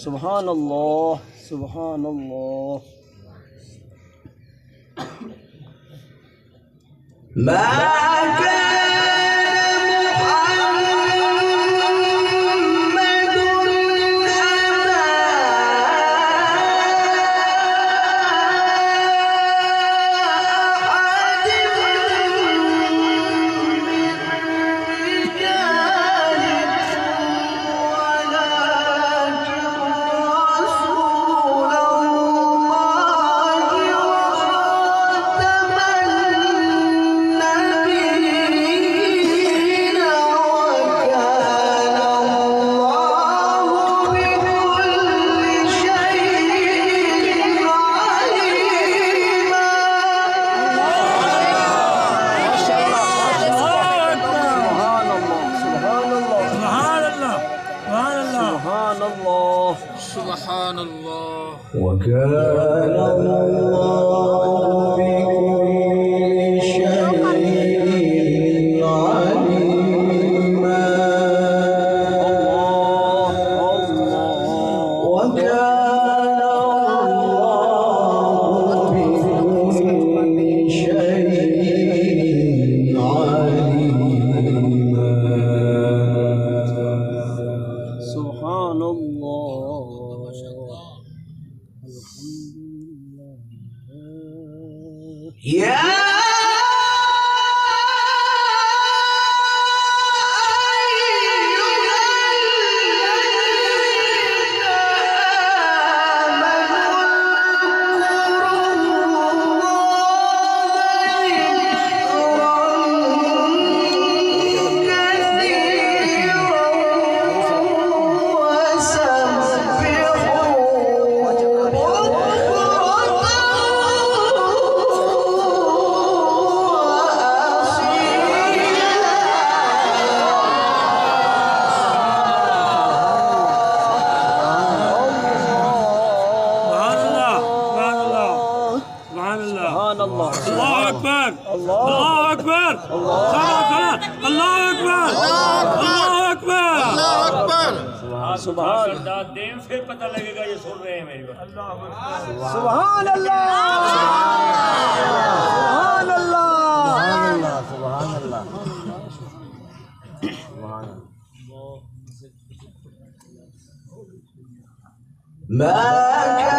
سبحان الله سبحان الله. ما سبحان الله. وكان الله بكل شيء عليما. وكان الله بكل شيء عليما. سبحان الله. يا الله أكبر الله أكبر الله أكبر الله أكبر الله أكبر. سبحان दें फिर पता लगेगा ये सुन रहे हैं मेरी बात. سبحان الله سبحان الله سبحان الله سبحان الله. ما كان